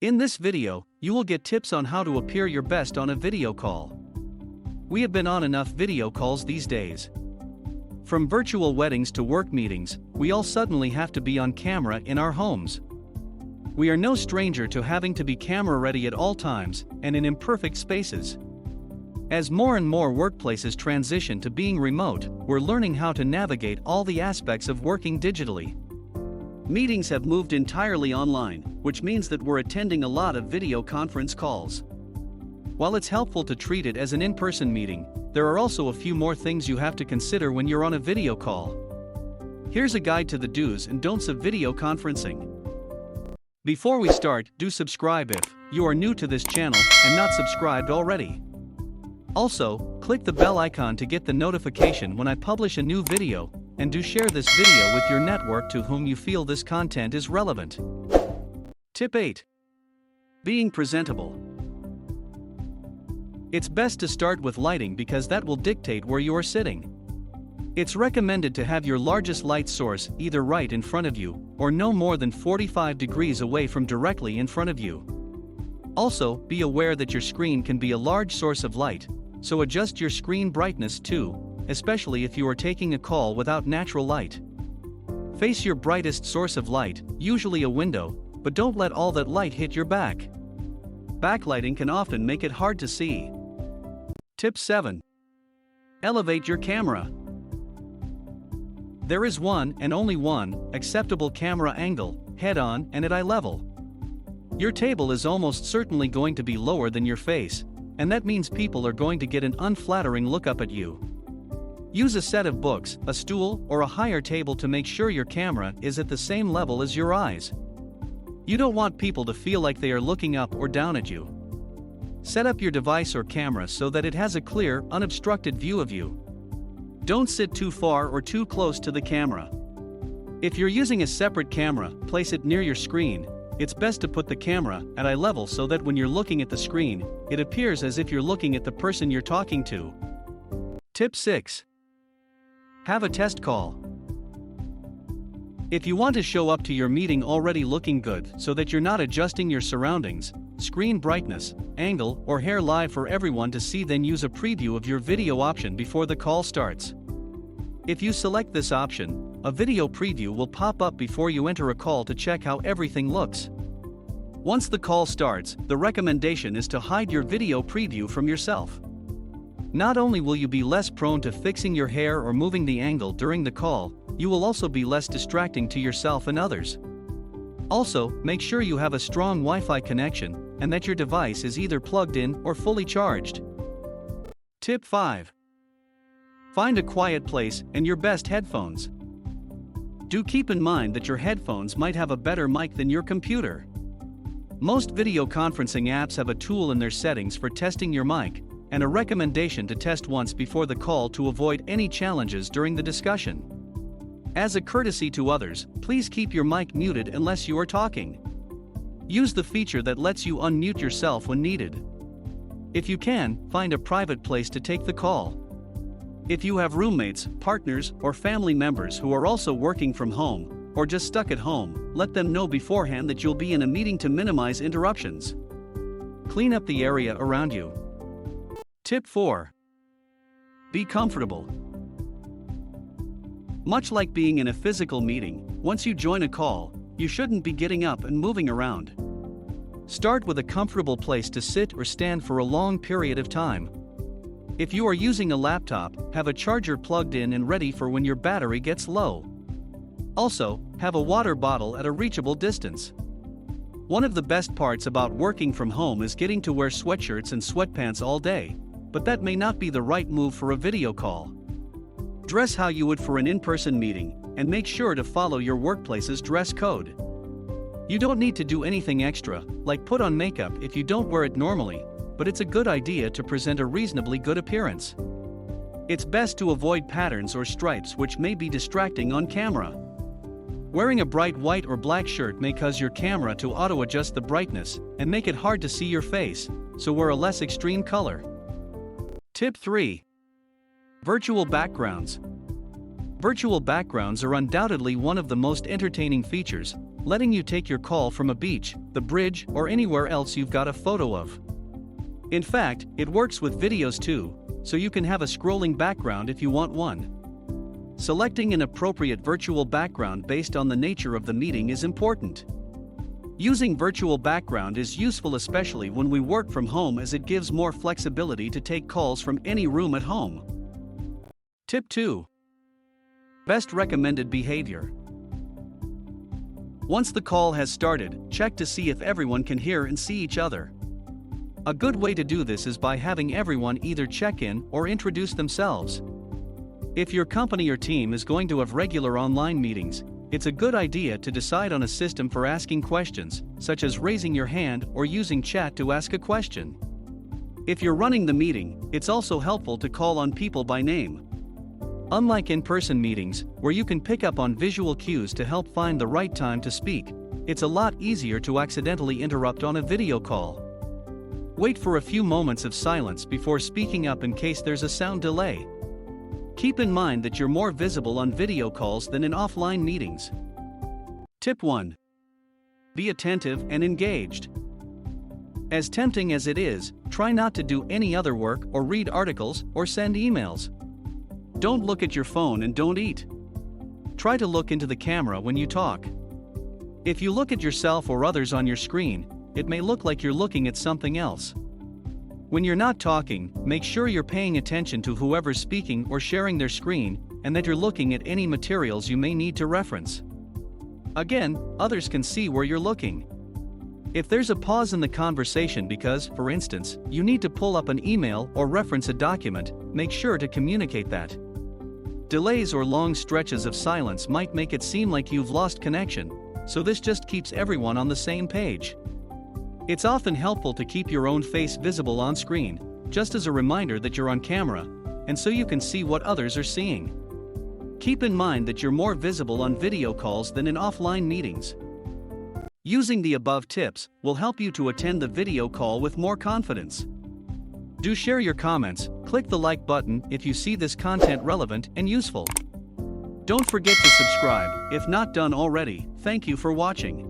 In this video, you will get tips on how to appear your best on a video call. We have been on enough video calls these days. From virtual weddings to work meetings, we all suddenly have to be on camera in our homes. We are no stranger to having to be camera ready at all times and in imperfect spaces. As more and more workplaces transition to being remote, we're learning how to navigate all the aspects of working digitally. Meetings have moved entirely online, which means that we're attending a lot of video conference calls. While it's helpful to treat it as an in-person meeting, there are also a few more things you have to consider when you're on a video call. Here's a guide to the do's and don'ts of video conferencing. Before we start, do subscribe if you are new to this channel and not subscribed already. Also, click the bell icon to get the notification when I publish a new video, and do share this video with your network to whom you feel this content is relevant. Tip 8. Being presentable. It's best to start with lighting because that will dictate where you are sitting. It's recommended to have your largest light source either right in front of you, or no more than 45 degrees away from directly in front of you. Also, be aware that your screen can be a large source of light, so adjust your screen brightness too, especially if you are taking a call without natural light. Face your brightest source of light, usually a window, but don't let all that light hit your back. Backlighting can often make it hard to see. Tip 7. Elevate your camera. There is one and only one acceptable camera angle, head-on and at eye level. Your table is almost certainly going to be lower than your face, and that means people are going to get an unflattering look up at you. Use a set of books, a stool, or a higher table to make sure your camera is at the same level as your eyes. You don't want people to feel like they are looking up or down at you. Set up your device or camera so that it has a clear, unobstructed view of you. Don't sit too far or too close to the camera. If you're using a separate camera, place it near your screen. It's best to put the camera at eye level so that when you're looking at the screen, it appears as if you're looking at the person you're talking to. Tip 6. Have a test call. If you want to show up to your meeting already looking good so that you're not adjusting your surroundings, screen brightness, angle, or hair live for everyone to see, then use a preview of your video option before the call starts. If you select this option, a video preview will pop up before you enter a call to check how everything looks. Once the call starts, the recommendation is to hide your video preview from yourself. Not only will you be less prone to fixing your hair or moving the angle during the call, you will also be less distracting to yourself and others. Also, make sure you have a strong Wi-Fi connection and that your device is either plugged in or fully charged. Tip 5. Find a quiet place and your best headphones. Do keep in mind that your headphones might have a better mic than your computer. Most video conferencing apps have a tool in their settings for testing your mic, and a recommendation to test once before the call to avoid any challenges during the discussion. As a courtesy to others, please keep your mic muted unless you are talking. Use the feature that lets you unmute yourself when needed. If you can, find a private place to take the call. If you have roommates, partners, or family members who are also working from home, or just stuck at home, let them know beforehand that you'll be in a meeting to minimize interruptions. Clean up the area around you. Tip 4. Be comfortable. Much like being in a physical meeting, once you join a call, you shouldn't be getting up and moving around. Start with a comfortable place to sit or stand for a long period of time. If you are using a laptop, have a charger plugged in and ready for when your battery gets low. Also, have a water bottle at a reachable distance. One of the best parts about working from home is getting to wear sweatshirts and sweatpants all day, but that may not be the right move for a video call. Dress how you would for an in-person meeting, and make sure to follow your workplace's dress code. You don't need to do anything extra, like put on makeup if you don't wear it normally, but it's a good idea to present a reasonably good appearance. It's best to avoid patterns or stripes which may be distracting on camera. Wearing a bright white or black shirt may cause your camera to auto-adjust the brightness and make it hard to see your face, so wear a less extreme color. Tip 3. Virtual backgrounds. Virtual backgrounds are undoubtedly one of the most entertaining features, letting you take your call from a beach, the bridge, or anywhere else you've got a photo of. In fact, it works with videos too, so you can have a scrolling background if you want one. Selecting an appropriate virtual background based on the nature of the meeting is important. Using virtual background is useful especially when we work from home, as it gives more flexibility to take calls from any room at home. Tip 2. Best recommended behavior. Once the call has started, check to see if everyone can hear and see each other. A good way to do this is by having everyone either check in or introduce themselves. If your company or team is going to have regular online meetings, it's a good idea to decide on a system for asking questions, such as raising your hand or using chat to ask a question. If you're running the meeting, it's also helpful to call on people by name. Unlike in-person meetings, where you can pick up on visual cues to help find the right time to speak, it's a lot easier to accidentally interrupt on a video call. Wait for a few moments of silence before speaking up in case there's a sound delay. Keep in mind that you're more visible on video calls than in offline meetings. Tip 1. Be attentive and engaged. As tempting as it is, try not to do any other work or read articles or send emails. Don't look at your phone and don't eat. Try to look into the camera when you talk. If you look at yourself or others on your screen, it may look like you're looking at something else. When you're not talking, make sure you're paying attention to whoever's speaking or sharing their screen, and that you're looking at any materials you may need to reference. Again, others can see where you're looking. If there's a pause in the conversation because, for instance, you need to pull up an email or reference a document, make sure to communicate that. Delays or long stretches of silence might make it seem like you've lost connection, so this just keeps everyone on the same page. It's often helpful to keep your own face visible on screen, just as a reminder that you're on camera, and so you can see what others are seeing. Keep in mind that you're more visible on video calls than in offline meetings. Using the above tips will help you to attend the video call with more confidence. Do share your comments, click the like button if you see this content relevant and useful. Don't forget to subscribe if not done already. Thank you for watching.